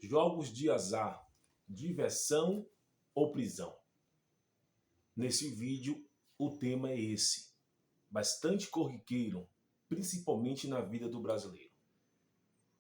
Jogos de azar, diversão ou prisão? Nesse vídeo, o tema é esse, bastante corriqueiro, principalmente na vida do brasileiro.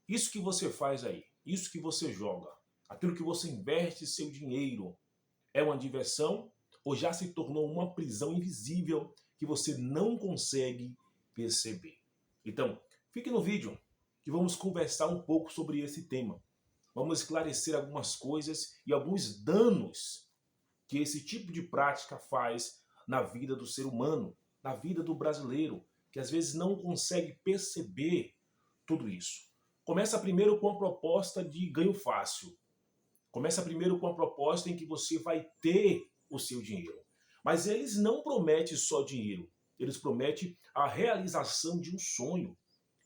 Isso que você faz aí, isso que você joga, aquilo que você investe seu dinheiro, é uma diversão ou já se tornou uma prisão invisível que você não consegue perceber? Então, fique no vídeo que vamos conversar um pouco sobre esse tema. Vamos esclarecer algumas coisas e alguns danos que esse tipo de prática faz na vida do ser humano, na vida do brasileiro, que às vezes não consegue perceber tudo isso. Começa primeiro com a proposta de ganho fácil. Começa primeiro com a proposta em que você vai ter o seu dinheiro. Mas eles não prometem só dinheiro. Eles prometem a realização de um sonho.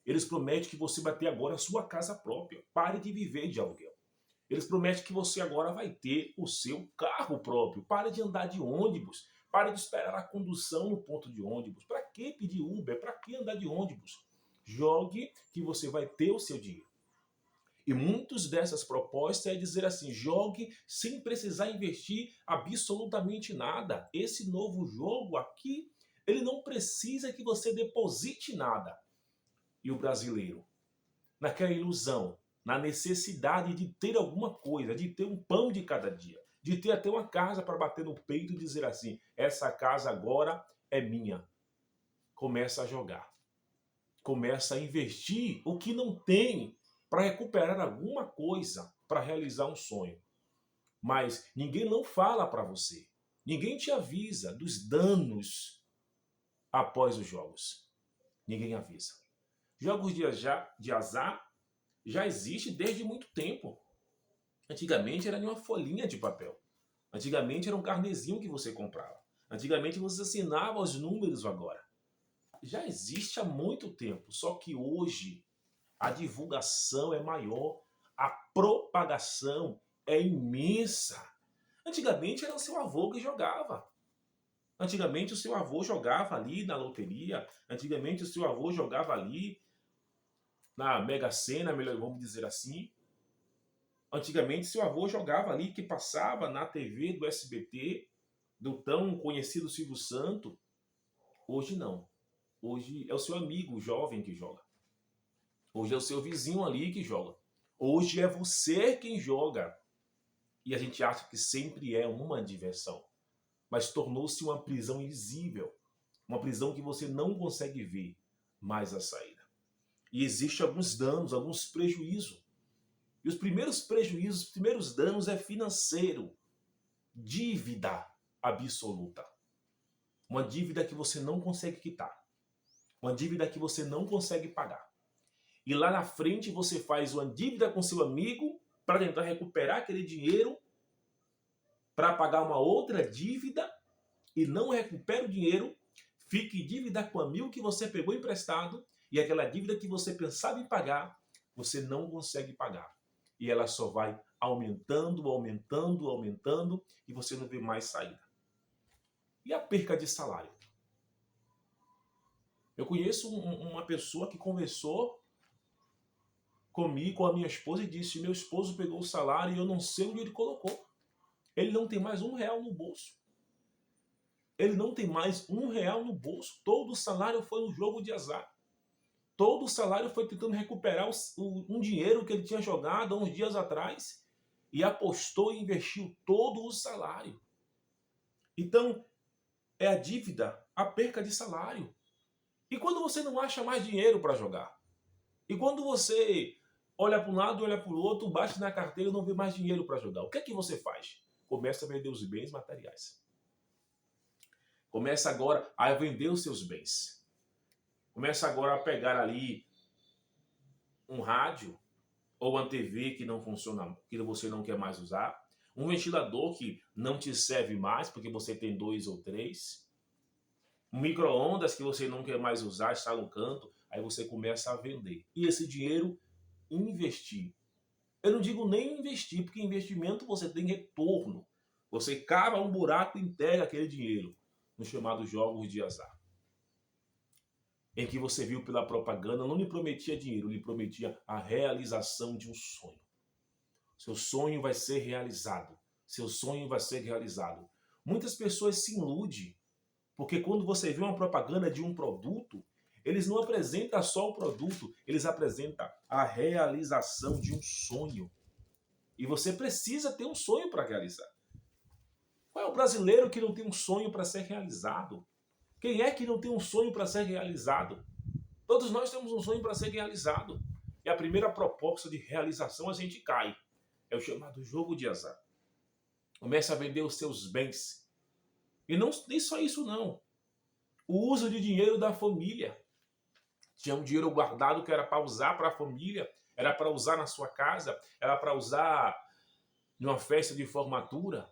Eles prometem que você vai ter agora a sua casa própria. Pare de viver de aluguel. Eles prometem que você agora vai ter o seu carro próprio. Pare de andar de ônibus. Pare de esperar a condução no ponto de ônibus. Para que pedir Uber? Para que andar de ônibus? Jogue que você vai ter o seu dinheiro. E muitas dessas propostas é dizer assim, jogue sem precisar investir absolutamente nada. Esse novo jogo aqui, ele não precisa que você deposite nada. E o brasileiro, naquela ilusão, na necessidade de ter alguma coisa, de ter um pão de cada dia, de ter até uma casa para bater no peito e dizer assim, essa casa agora é minha. Começa a jogar. Começa a investir o que não tem para recuperar alguma coisa, para realizar um sonho. Mas ninguém não fala para você. Ninguém te avisa dos danos após os jogos. Ninguém avisa. Jogos de azar já existe desde muito tempo. Antigamente era em uma folhinha de papel. Antigamente era um carnezinho que você comprava. Antigamente você assinava os números agora. Já existe há muito tempo, só que hoje a divulgação é maior, a propagação é imensa. Antigamente era o seu avô que jogava. Antigamente o seu avô jogava ali na loteria. Antigamente o seu avô jogava ali na Mega Sena, melhor, vamos dizer assim. Antigamente seu avô jogava ali que passava na TV do SBT, do tão conhecido Silvio Santos. Hoje não. Hoje é o seu amigo jovem que joga. Hoje é o seu vizinho ali que joga. Hoje é você quem joga. E a gente acha que sempre é uma diversão. Mas tornou-se uma prisão invisível. Uma prisão que você não consegue ver mais a saída. E existem alguns danos, alguns prejuízos. E os primeiros prejuízos, os primeiros danos é financeiro. Dívida absoluta. Uma dívida que você não consegue quitar. Uma dívida que você não consegue pagar. E lá na frente você faz uma dívida com seu amigo para tentar recuperar aquele dinheiro para pagar uma outra dívida e não recupera o dinheiro, fica em dívida com o amigo que você pegou emprestado e aquela dívida que você pensava em pagar, você não consegue pagar. E ela só vai aumentando, aumentando, aumentando e você não vê mais saída. E a perca de salário? Eu conheço uma pessoa que conversou comigo, com a minha esposa, e disse, meu esposo pegou o salário e eu não sei onde ele colocou. Ele não tem mais R$1 no bolso. Ele não tem mais R$1 no bolso. Todo o salário foi um jogo de azar. Todo o salário foi tentando recuperar um dinheiro que ele tinha jogado há uns dias atrás e apostou e investiu todo o salário. Então, é a dívida, a perca de salário. E quando você não acha mais dinheiro para jogar? E quando você olha para um lado, olha para o outro, bate na carteira e não vê mais dinheiro para jogar, o que é que você faz? Começa a vender os bens materiais. Começa agora a vender os seus bens. Começa agora a pegar ali um rádio ou uma TV que não funciona, que você não quer mais usar, um ventilador que não te serve mais porque você tem 2 ou 3, um micro-ondas que você não quer mais usar, está no canto, aí você começa a vender. E esse dinheiro, investir. Eu não digo nem investir, porque investimento você tem retorno. Você cava um buraco e entrega aquele dinheiro, nos chamados jogos de azar. Em que você viu pela propaganda, não lhe prometia dinheiro, lhe prometia a realização de um sonho. Seu sonho vai ser realizado. Seu sonho vai ser realizado. Muitas pessoas se iludem, porque quando você vê uma propaganda de um produto, eles não apresentam só o produto, eles apresentam a realização de um sonho. E você precisa ter um sonho para realizar. Qual é o brasileiro que não tem um sonho para ser realizado? Quem é que não tem um sonho para ser realizado? Todos nós temos um sonho para ser realizado. E a primeira proposta de realização a gente cai. É o chamado jogo de azar. Começa a vender os seus bens. E não nem só isso não. O uso de dinheiro da família. Tinha um dinheiro guardado que era para usar para a família, era para usar na sua casa, era para usar numa festa de formatura,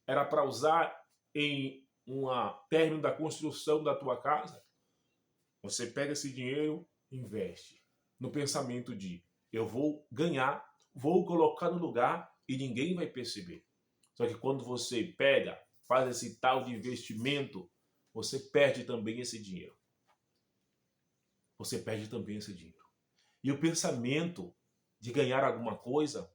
era para usar em uma término da construção da tua casa. Você pega esse dinheiro, investe no pensamento de eu vou ganhar, vou colocar no lugar e ninguém vai perceber. Só que quando você pega, faz esse tal de investimento, você perde também esse dinheiro. Você perde também esse dinheiro. E o pensamento de ganhar alguma coisa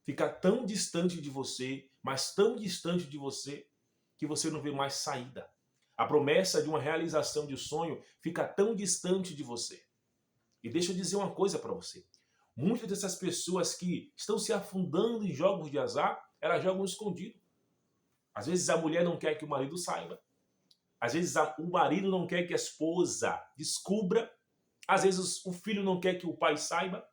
fica tão distante de você, mas tão distante de você, que você não vê mais saída. A promessa de uma realização de sonho fica tão distante de você. E deixa eu dizer uma coisa para você. Muitas dessas pessoas que estão se afundando em jogos de azar, elas jogam escondido. Às vezes a mulher não quer que o marido saiba. Às vezes o marido não quer que a esposa descubra. Às vezes o filho não quer que o pai saiba.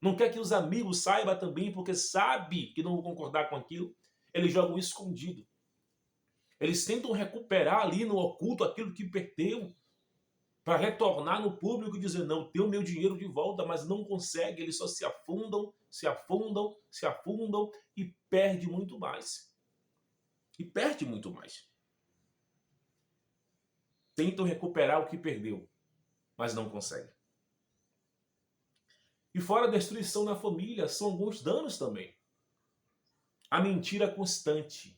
Não quer que os amigos saibam também, porque sabe que não vão concordar com aquilo. Eles jogam escondido. Eles tentam recuperar ali no oculto aquilo que perdeu, para retornar no público e dizer, não, tenho meu dinheiro de volta, mas não consegue. Eles só se afundam, se afundam, se afundam e perde muito mais. E perde muito mais. Tentam recuperar o que perdeu, mas não conseguem. E fora a destruição na família, são alguns danos também. A mentira constante.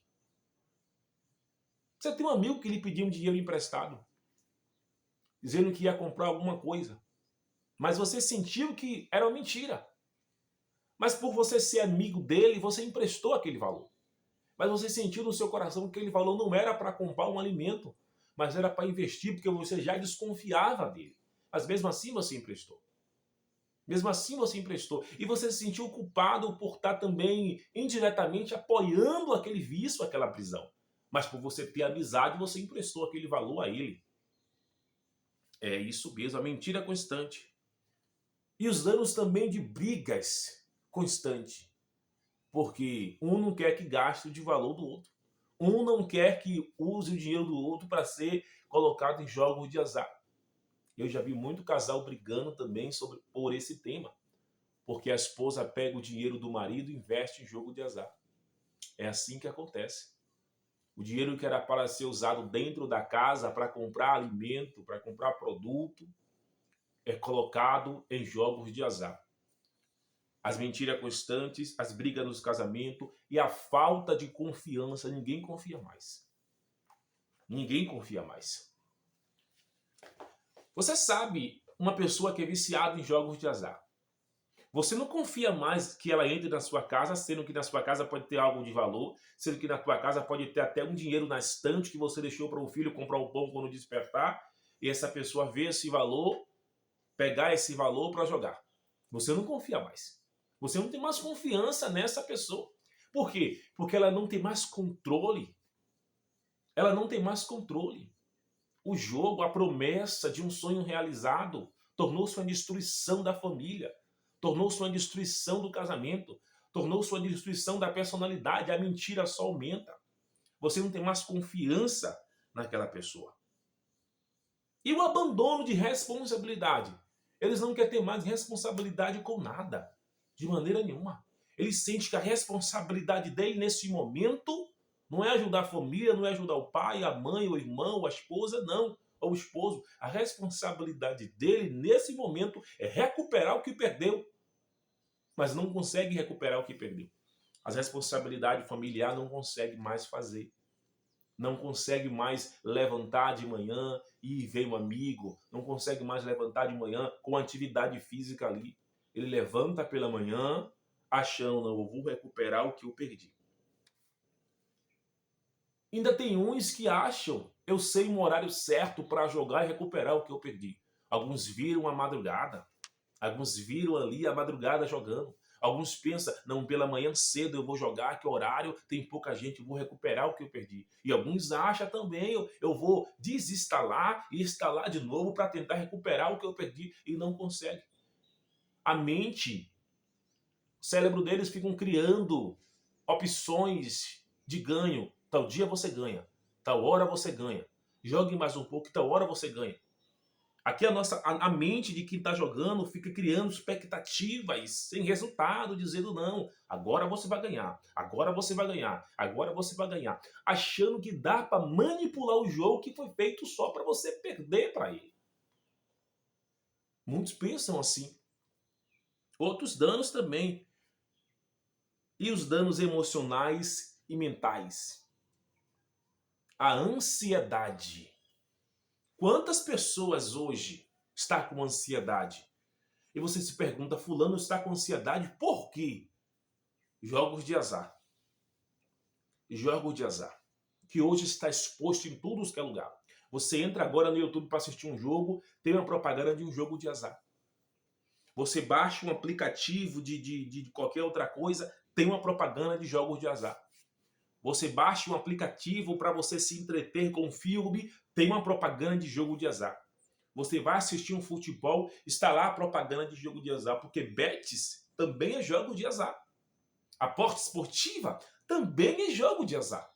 Você tem um amigo que lhe pediu um dinheiro emprestado, dizendo que ia comprar alguma coisa, mas você sentiu que era uma mentira. Mas por você ser amigo dele, você emprestou aquele valor. Mas você sentiu no seu coração que aquele valor não era para comprar um alimento, mas era para investir, porque você já desconfiava dele. Mas mesmo assim você emprestou. Mesmo assim você emprestou. E você se sentiu culpado por estar também indiretamente apoiando aquele vício, aquela prisão. Mas por você ter amizade, você emprestou aquele valor a ele. É isso mesmo, a mentira constante. E os danos também de brigas constantes. Porque um não quer que gaste de valor do outro. Um não quer que use o dinheiro do outro para ser colocado em jogos de azar. Eu já vi muito casal brigando também por esse tema. Porque a esposa pega o dinheiro do marido e investe em jogo de azar. É assim que acontece. O dinheiro que era para ser usado dentro da casa, para comprar alimento, para comprar produto, é colocado em jogos de azar. As mentiras constantes, as brigas nos casamentos e a falta de confiança. Ninguém confia mais. Ninguém confia mais. Você sabe uma pessoa que é viciada em jogos de azar. Você não confia mais que ela entre na sua casa, sendo que na sua casa pode ter algo de valor, sendo que na tua casa pode ter até um dinheiro na estante que você deixou para o filho comprar o pão quando despertar, e essa pessoa vê esse valor, pegar esse valor para jogar. Você não confia mais. Você não tem mais confiança nessa pessoa. Por quê? Porque ela não tem mais controle. Ela não tem mais controle. O jogo, a promessa de um sonho realizado, tornou-se uma destruição da família, tornou-se uma destruição do casamento, tornou-se uma destruição da personalidade. A mentira só aumenta. Você não tem mais confiança naquela pessoa. E o abandono de responsabilidade. Eles não querem ter mais responsabilidade com nada. De maneira nenhuma. Ele sente que a responsabilidade dele nesse momento não é ajudar a família, não é ajudar o pai, a mãe, o irmão, a esposa, não. Ou o esposo. A responsabilidade dele nesse momento é recuperar o que perdeu. Mas não consegue recuperar o que perdeu. As responsabilidades familiares não consegue mais fazer. Não consegue mais levantar de manhã e ver um amigo. Não consegue mais levantar de manhã com atividade física ali. Ele levanta pela manhã, achando, não, eu vou recuperar o que eu perdi. Ainda tem uns que acham, eu sei um horário certo para jogar e recuperar o que eu perdi. Alguns viram a madrugada, alguns viram ali a madrugada jogando. Alguns pensam, não, pela manhã cedo eu vou jogar, que horário tem pouca gente, eu vou recuperar o que eu perdi. E alguns acham também, eu vou desinstalar e instalar de novo para tentar recuperar o que eu perdi e não consegue. A mente, o cérebro deles ficam criando opções de ganho. Tal dia você ganha, tal hora você ganha. Jogue mais um pouco, tal hora você ganha. Aqui a mente de quem está jogando fica criando expectativas sem resultado, dizendo não, agora você vai ganhar, agora você vai ganhar, agora você vai ganhar. Achando que dá para manipular o jogo que foi feito só para você perder para ele. Muitos pensam assim. Outros danos também. E os danos emocionais e mentais? A ansiedade. Quantas pessoas hoje estão com ansiedade? E você se pergunta, fulano está com ansiedade por quê? Jogos de azar. Jogos de azar. Que hoje está exposto em tudo que é lugar. Você entra agora no YouTube para assistir um jogo, tem uma propaganda de um jogo de azar. Você baixa um aplicativo de qualquer outra coisa, tem uma propaganda de jogos de azar. Você baixa um aplicativo para você se entreter com um filme, tem uma propaganda de jogo de azar. Você vai assistir um futebol, está lá a propaganda de jogo de azar, porque bets também é jogo de azar. Aposta esportiva também é jogo de azar.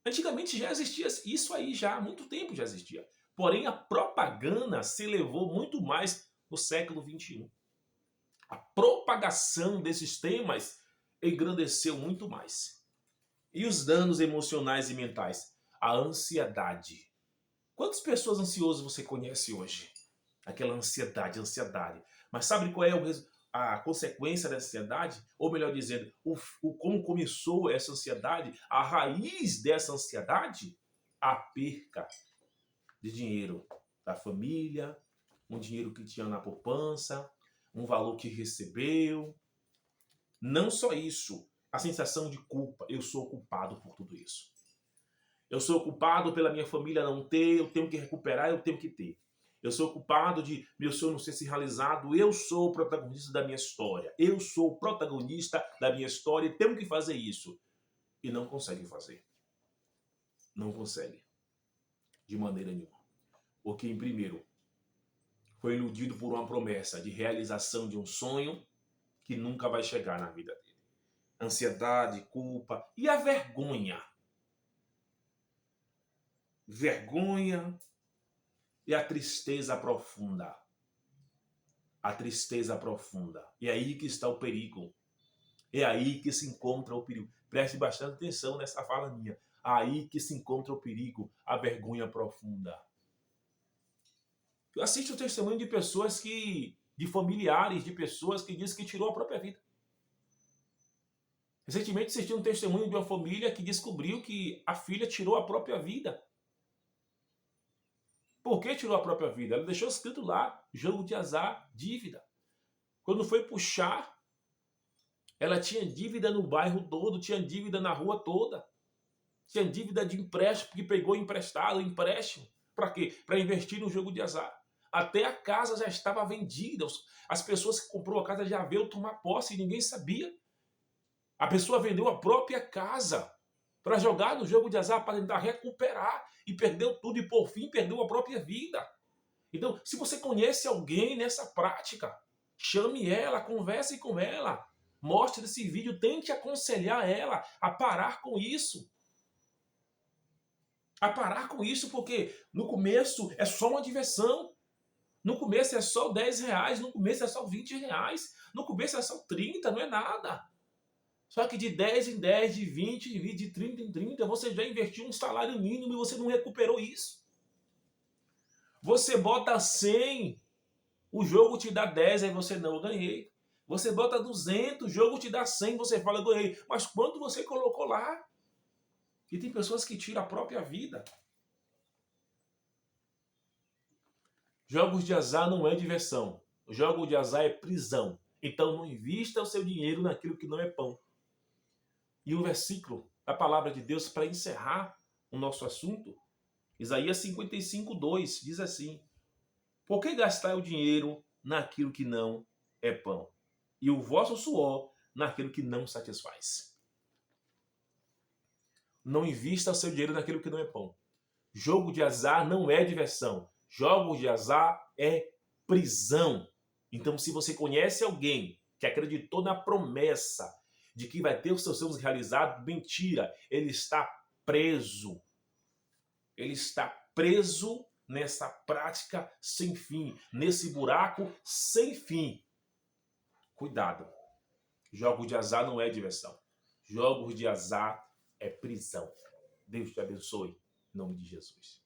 Antigamente já existia isso aí, já há muito tempo já existia. Porém, a propaganda se elevou muito mais no século XXI. A propagação desses temas engrandeceu muito mais. E os danos emocionais e mentais? A ansiedade. Quantas pessoas ansiosas você conhece hoje? Aquela ansiedade. Mas sabe qual é a consequência da ansiedade? Ou melhor dizendo, como começou essa ansiedade? A raiz dessa ansiedade? A perca de dinheiro da família, um dinheiro que tinha na poupança, um valor que recebeu. Não só isso, a sensação de culpa. Eu sou culpado por tudo isso. Eu sou culpado pela minha família não ter, eu tenho que recuperar, eu tenho que ter. Eu sou culpado de meu sonho não ser se realizado, eu sou o protagonista da minha história. Eu sou o protagonista da minha história e tenho que fazer isso. E não consegue fazer. Não consegue. De maneira nenhuma. Porque, em primeiro, foi iludido por uma promessa de realização de um sonho que nunca vai chegar na vida dele. Ansiedade, culpa e a vergonha. Vergonha e a tristeza profunda. A tristeza profunda. É aí que está o perigo. É aí que se encontra o perigo. Preste bastante atenção nessa fala minha. Aí que se encontra o perigo, a vergonha profunda. Eu assisto o testemunho de pessoas de familiares, de pessoas que dizem que tirou a própria vida. Recentemente assisti um testemunho de uma família que descobriu que a filha tirou a própria vida. Por que tirou a própria vida? Ela deixou escrito lá, jogo de azar, dívida. Quando foi puxar, ela tinha dívida no bairro todo, tinha dívida na rua toda. Tinha dívida de empréstimo, porque pegou emprestado, empréstimo. Para quê? Para investir no jogo de azar. Até a casa já estava vendida. As pessoas que comprou a casa já veio tomar posse e ninguém sabia. A pessoa vendeu a própria casa para jogar no jogo de azar, para tentar recuperar. E perdeu tudo e, por fim, perdeu a própria vida. Então, se você conhece alguém nessa prática, chame ela, converse com ela. Mostre esse vídeo, tente aconselhar ela a parar com isso. A parar com isso, porque no começo é só uma diversão. No começo é só R$10, no começo é só R$20, no começo é só 30, não é nada. Só que de 10 em 10, de 20 em 20, de 30 em 30, você já investiu um salário mínimo e você não recuperou isso. Você bota 100, o jogo te dá 10, aí você não, eu ganhei. Você bota 200, o jogo te dá 100, você fala, eu ganhei. Mas quanto você colocou lá? E tem pessoas que tiram a própria vida. Jogos de azar não é diversão. Jogo de azar é prisão. Então não invista o seu dinheiro naquilo que não é pão. E um versículo da palavra de Deus para encerrar o nosso assunto, Isaías 55:2 diz assim: por que gastar o dinheiro naquilo que não é pão? E o vosso suor naquilo que não satisfaz. Não invista o seu dinheiro naquilo que não é pão. Jogo de azar não é diversão. Jogos de azar é prisão. Então, se você conhece alguém que acreditou na promessa de que vai ter os seus sonhos realizados, mentira, ele está preso. Ele está preso nessa prática sem fim, nesse buraco sem fim. Cuidado. Jogos de azar não é diversão. Jogos de azar é prisão. Deus te abençoe. Em nome de Jesus.